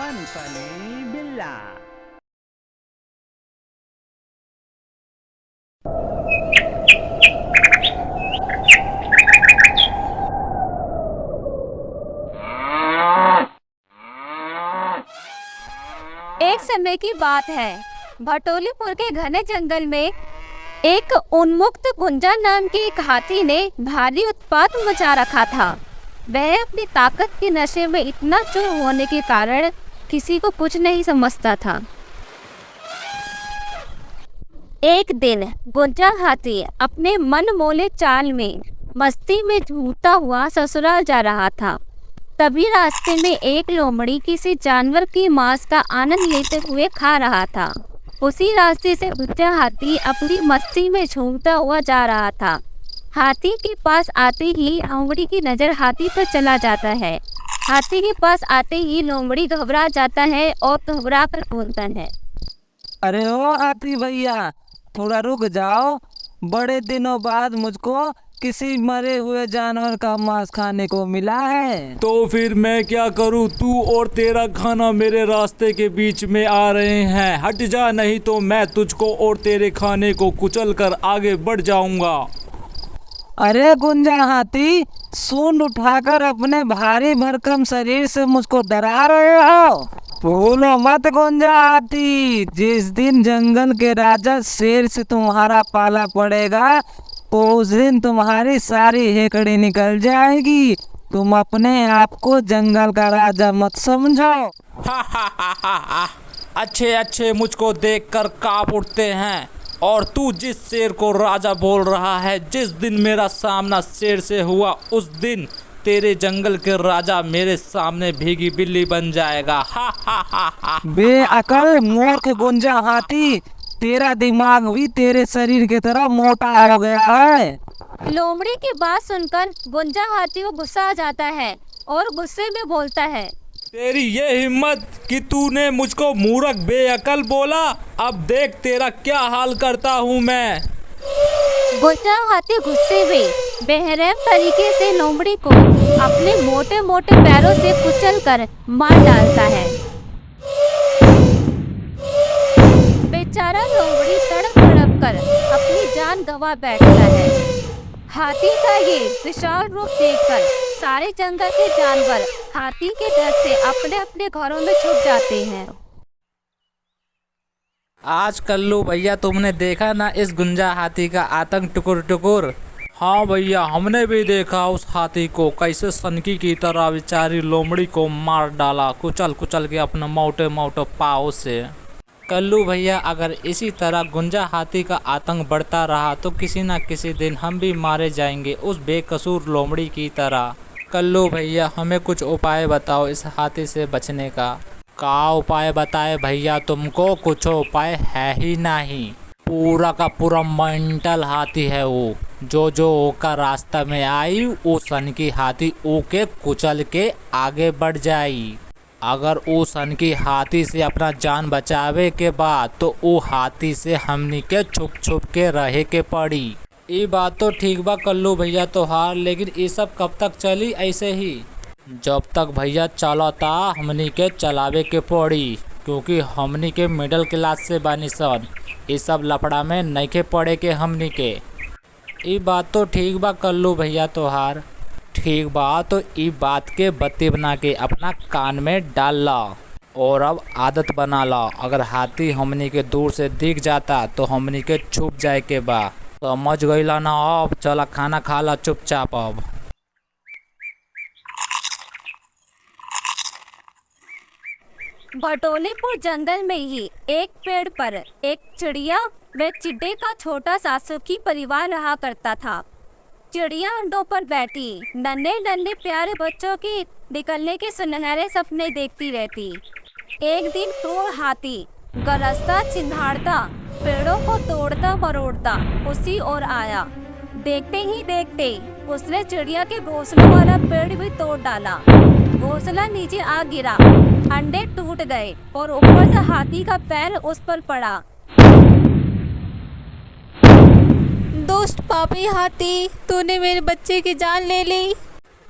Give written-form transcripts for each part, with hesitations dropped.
फनफनी बिल्ला। एक समय की बात है, भटोलीपुर के घने जंगल में एक उन्मुक्त गुंजा नाम के एक हाथी ने भारी उत्पात मचा रखा था। वह अपनी ताकत के नशे में इतना चूर होने के कारण किसी को कुछ नहीं समझता था। एक दिन गुंजा हाथी अपने मनमोले चाल में मस्ती में झूमता हुआ ससुराल जा रहा था। तभी रास्ते में एक लोमड़ी किसी जानवर की मांस का आनंद लेते हुए खा रहा था। उसी रास्ते से गुंजा हाथी अपनी मस्ती में झूमता हुआ जा रहा था। हाथी के पास आते ही लोमड़ी की नज़र हाथी पर चला जाता है। हाथी के पास आते ही लोमड़ी घबरा जाता है और घबरा कर बोलता है, अरे ओ हाथी भैया, थोड़ा रुक जाओ। बड़े दिनों बाद मुझको किसी मरे हुए जानवर का मांस खाने को मिला है। तो फिर मैं क्या करूं? तू और तेरा खाना मेरे रास्ते के बीच में आ रहे हैं। हट जा, नहीं तो मैं तुझको और तेरे खाने को कुचल कर आगे बढ़ जाऊंगा। अरे गुंजा हाथी, सूंड उठाकर अपने भारी भरकम शरीर से मुझको डरा रहे हो। भूलो मत गुंजा हाथी, जिस दिन जंगल के राजा शेर से तुम्हारा पाला पड़ेगा तो उस दिन तुम्हारी सारी हेकड़ी निकल जाएगी। तुम अपने आप को जंगल का राजा मत समझो। अच्छे अच्छे मुझको देखकर कांप उठते हैं। और तू जिस शेर को राजा बोल रहा है, जिस दिन मेरा सामना शेर से हुआ उस दिन तेरे जंगल के राजा मेरे सामने भीगी बिल्ली बन जाएगा। बेअकल मूर्ख गुंजा हाथी, तेरा दिमाग भी तेरे शरीर की तरह मोटा हो गया है। लोमड़ी की बात सुनकर गुंजा हाथी को गुस्सा आ जाता है और गुस्से में बोलता है, तेरी ये हिम्मत कि तूने मुझको मूर्ख बेअकल बोला। अब देख तेरा क्या हाल करता हूँ मैं। गुंजा हाथी गुस्से में बेरहम तरीके से लोमड़ी को अपने मोटे मोटे पैरों से कुचलकर मार डालता है। बेचारा लोमड़ी तड़प तड़प कर अपनी जान गंवा बैठता है। हाथी का ये विशाल रूप देखकर सारे जंगल के जानवर हाथी के डर से अपने अपने घरों में छुप जाते हैं। आज कल्लू भैया, तुमने देखा ना इस गुंजा हाथी का आतंक टुकुर टुकुर। हाँ भैया, हमने भी देखा उस हाथी को कैसे सनकी की तरह बेचारी लोमड़ी को मार डाला, कुचल कुचल के अपने मोटे मोटे पाँव से। कल्लू भैया, अगर इसी तरह गुंजा हाथी का आतंक बढ़ता रहा तो किसी न किसी दिन हम भी मारे जाएंगे उस बेकसूर लोमड़ी की तरह। कल्लू भैया, हमें कुछ उपाय बताओ इस हाथी से बचने का। का उपाय बताए भैया तुमको? कुछ उपाय है ही नहीं। पूरा का पूरा मेंटल हाथी है वो। जो ओका रास्ता में आई वो सनकी हाथी ओके कुचल के आगे बढ़ जाई। अगर वो सनकी हाथी से अपना जान बचावे के बाद तो वो हाथी से हमनी के छुप छुप के रहे के पड़ी। ये बात तो ठीक बा कल्लू भैया तोहार, लेकिन ये सब कब तक चली ऐसे ही? जब तक भैया चलता हमनी के चलावे के पड़ी, क्योंकि हमनी के मिडिल क्लास से बानी सन। ये सब लफड़ा में नइखे पड़े के हमनी के। ये बात तो ठीक बा कल्लू भैया तोहार। ठीक बा, तो ई बात के बत्ती बना के अपना कान में डाल ला और अब आदत बना ला। अगर हाथी हमनी के दूर से दिख जाता तो हमनी के छुप जाए के बा। समझ गईला ना? अब चला खाना खा ला चुपचाप अब। भटोलीपुर जंगल में ही एक पेड़ पर एक चिड़िया व चिड्डे का छोटा सा सुखी परिवार रहा करता था। चिड़िया अंडों पर बैठी नन्हे नन्हे प्यारे बच्चों के निकलने के सुनहरे सपने देखती रहती। एक दिन क्रूर हाथी गरजता चिंघाड़ता पेड़ों को तोड़ता मरोड़ता उसी ओर आया। देखते ही देखते उसने चिड़िया के घोंसले वाला पेड़ भी तोड़ डाला। घोंसला नीचे आ गिरा, अंडे टूट गए और ऊपर से हाथी का पैर उस पर पड़ा। दुष्ट पापी हाथी, तूने मेरे बच्चे की जान ले ली।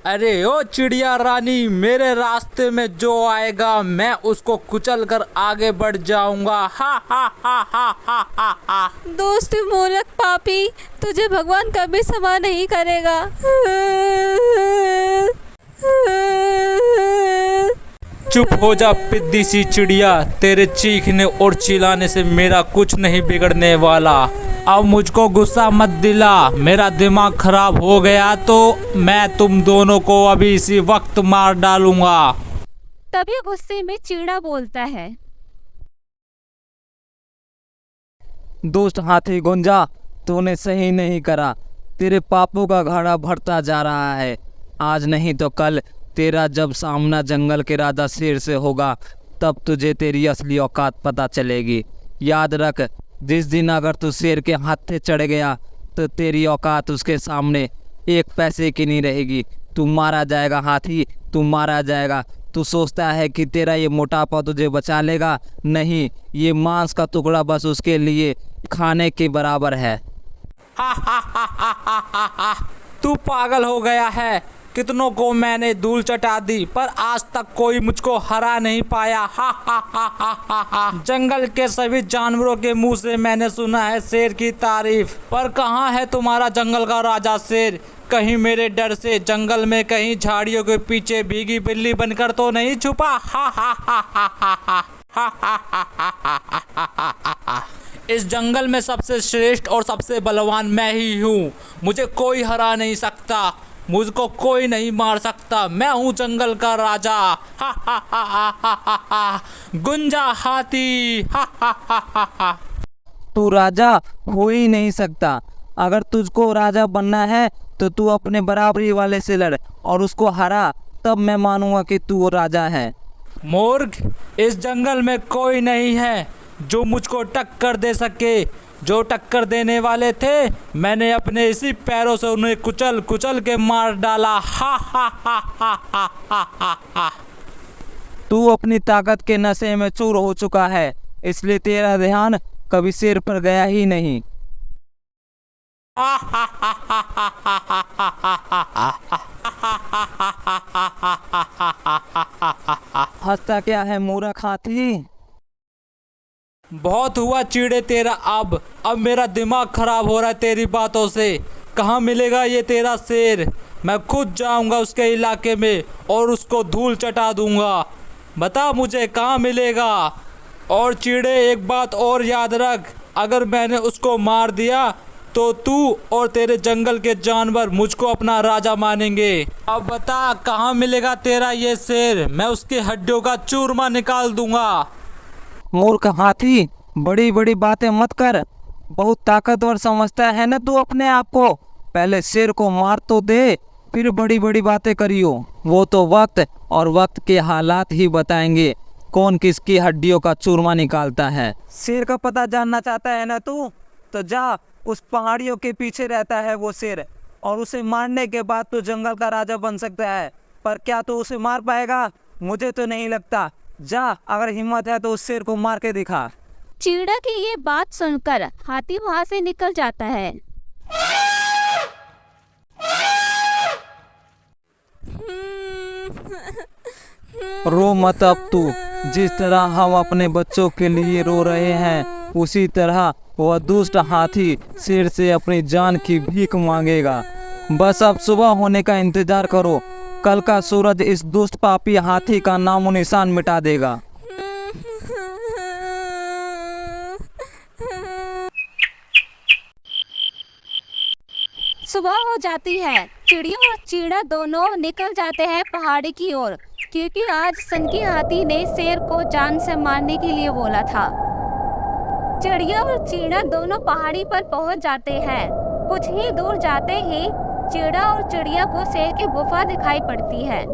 अरे ओ चिड़िया रानी, मेरे रास्ते में जो आएगा मैं उसको कुचल कर आगे बढ़ जाऊंगा। हा हा हा हा हा हा हा। दोस्त मूर्ख पापी, तुझे भगवान कभी क्षमा नहीं करेगा। चुप हो जा पिद्दी सी चिड़िया, तेरे चीखने और चिल्लाने से मेरा कुछ नहीं बिगड़ने वाला। अब मुझको गुस्सा मत दिला, मेरा दिमाग खराब हो गया तो मैं तुम दोनों को अभी इसी वक्त मार डालूंगा। तभी गुस्से में चिड़ा बोलता है, दुष्ट हाथी गुंजा, तूने सही नहीं करा। तेरे पापों का घड़ा भरता जा रहा है। आज नहीं तो कल तेरा जब सामना जंगल के राजा शेर से होगा, तब तुझे तेरी असली औकात पता चलेगी। याद रख, जिस दिन अगर तू शेर के हाथे चढ़ गया तो तेरी औकात उसके सामने एक पैसे की नहीं रहेगी। तू मारा जाएगा हाथी, तू मारा जाएगा। तू सोचता है कि तेरा ये मोटापा तुझे बचा लेगा? नहीं, ये मांस का टुकड़ा बस उसके लिए खाने के बराबर है। हा हा हा हा हा हा हा। तू पागल हो गया है। कितनों को मैंने धूल चटा दी पर आज तक कोई मुझको हरा नहीं पाया। हा हा हा हा हा हा। जंगल के सभी जानवरों के मुंह से मैंने सुना है शेर की तारीफ, पर कहाँ है तुम्हारा जंगल का राजा शेर? कहीं मेरे डर से जंगल में कहीं झाड़ियों के पीछे भीगी बिल्ली बनकर तो नहीं छुपा? हा हा हा हा हा हा हा हा हा हा हा हा हा। इस जंगल में सबसे श्रेष्ठ और सबसे बलवान मैं ही हूँ। मुझे कोई हरा नहीं सकता, मुझको कोई नहीं मार सकता। मैं हूँ जंगल का राजा। हा हा हा हा हा हा हा। गुंजा हाथी। हा हा हा हा हा। तू राजा हो ही नहीं सकता। अगर तुझको राजा बनना है तो तू अपने बराबरी वाले से लड़ और उसको हरा, तब मैं मानूंगा कि तू वो राजा है। मूर्ख, इस जंगल में कोई नहीं है जो मुझको टक्कर दे सके। जो टक्कर देने वाले थे मैंने अपने इसी पैरों से उन्हें कुचल कुचल के मार डाला। हा हा हा हा हा हा हा हा। तू अपनी ताकत के नशे में चूर हो चुका है, इसलिए तेरा ध्यान कभी शेर पर गया ही नहीं। हंसता क्या है मूर्ख हाथी? बहुत हुआ चिड़े तेरा। अब मेरा दिमाग खराब हो रहा है तेरी बातों से। कहाँ मिलेगा ये तेरा शेर? मैं खुद जाऊंगा उसके इलाके में और उसको धूल चटा दूंगा। बता मुझे कहाँ मिलेगा। और चिड़े, एक बात और याद रख, अगर मैंने उसको मार दिया तो तू और तेरे जंगल के जानवर मुझको अपना राजा मानेंगे। अब बता कहाँ मिलेगा तेरा ये शेर? मैं उसकी हड्डियों का चूरमा निकाल दूंगा। मूर्ख हाथी, बड़ी बड़ी बातें मत कर। बहुत ताकतवर समझता है ना तू अपने आप को? पहले शेर को मार तो दे, फिर बड़ी बड़ी बातें करियो। वो तो वक्त और वक्त के हालात ही बताएंगे कौन किसकी हड्डियों का चूरमा निकालता है। शेर का पता जानना चाहता है ना तू? तो जा, उस पहाड़ियों के पीछे रहता है वो शेर, और उसे मारने के बाद तू जंगल का राजा बन सकता है। पर क्या तू उसे मार पाएगा? मुझे तो नहीं लगता। जा, अगर हिम्मत है तो उस शेर को मार के दिखा। चिड़ा की ये बात सुनकर हाथी वहां से निकल जाता है। रो मत अब तू। जिस तरह हम अपने बच्चों के लिए रो रहे हैं, उसी तरह वह दुष्ट हाथी शेर से अपनी जान की भीख मांगेगा। बस अब सुबह होने का इंतजार करो। कल का सूरज इस दुष्ट पापी हाथी का नामो निशान मिटा देगा। सुबह हो जाती है। चिड़िया और चीड़ा दोनों निकल जाते हैं पहाड़ी की ओर, क्योंकि आज सनकी हाथी ने शेर को जान से मारने के लिए बोला था। चिड़िया और चीड़ा दोनों पहाड़ी पर पहुंच जाते हैं। कुछ ही दूर जाते ही चिड़ा और चिड़िया को शेर की गुफा दिखाई पड़ती है।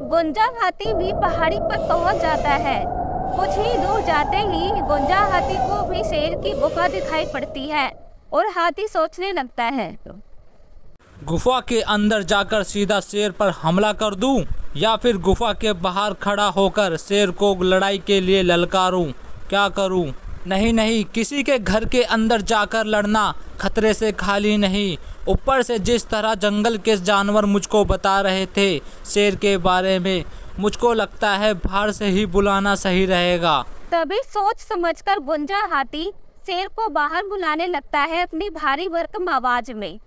गुंजा हाथी भी पहाड़ी पर पहुंच जाता है। कुछ ही दूर जाते ही गुंजा हाथी को भी शेर की गुफा दिखाई पड़ती है और हाथी सोचने लगता है, गुफा के अंदर जाकर सीधा शेर पर हमला कर दूं या फिर गुफा के बाहर खड़ा होकर शेर को लड़ाई के लिए ललकारूं? क्या करूं? नहीं नहीं, किसी के घर के अंदर जाकर लड़ना खतरे से खाली नहीं। ऊपर से जिस तरह जंगल के जानवर मुझको बता रहे थे शेर के बारे में, मुझको लगता है बाहर से ही बुलाना सही रहेगा। तभी सोच समझकर गुंजा हाथी शेर को बाहर बुलाने लगता है अपनी भारी भरकम आवाज में।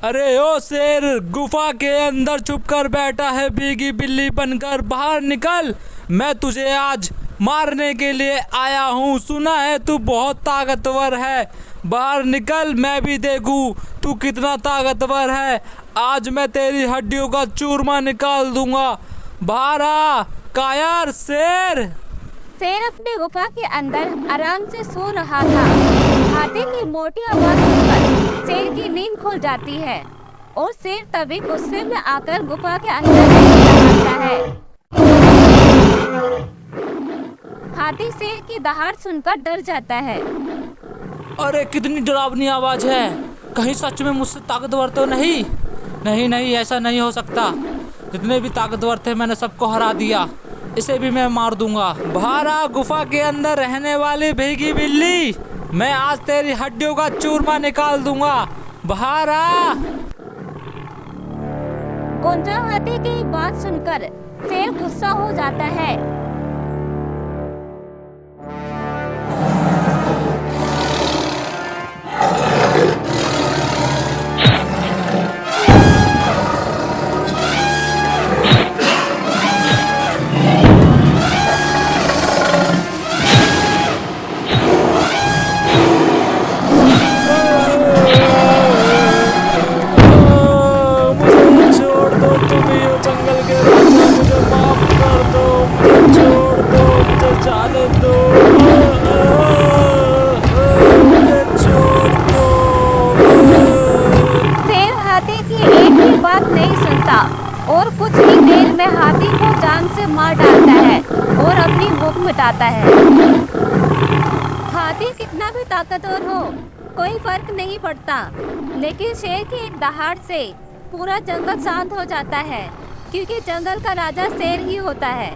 अरे ओ शेर, गुफा के अंदर छुप कर बैठा है भीगी बिल्ली बनकर, बाहर निकल, मैं तुझे आज मारने के लिए आया हूँ। सुना है तू बहुत ताकतवर है, बाहर निकल, मैं भी देखूं तू कितना ताकतवर है। आज मैं तेरी हड्डियों का चूरमा निकाल दूंगा, बाहर आ कायर शेर। शेर अपनी गुफा के अंदर आराम से सो रहा था। हाथी की मोटी आवाज सुनकर शेर की नींद खुल जाती है और शेर तभी गुस्से में आकर गुफा के अंदर दहाड़ता है। हाथी शेर की दहाड़ सुनकर डर जाता है। अरे कितनी डरावनी आवाज है, कहीं सच में मुझसे ताकतवर तो नहीं? नहीं नहीं, ऐसा नहीं हो सकता। जितने भी ताकतवर थे मैंने सबको हरा दिया, इसे भी मैं मार दूंगा। बाहर आ गुफा के अंदर रहने वाली भीगी बिल्ली, मैं आज तेरी हड्डियों का चूरमा निकाल दूंगा, बाहर आ। गुंजा हाथी की बात सुनकर शेर गुस्सा हो जाता है। और कुछ ही देर में हाथी को जान से मार डालता है और अपनी भूख मिटाता है। हाथी कितना भी ताकतवर हो कोई फर्क नहीं पड़ता, लेकिन शेर की एक दहाड़ से पूरा जंगल शांत हो जाता है, क्योंकि जंगल का राजा शेर ही होता है।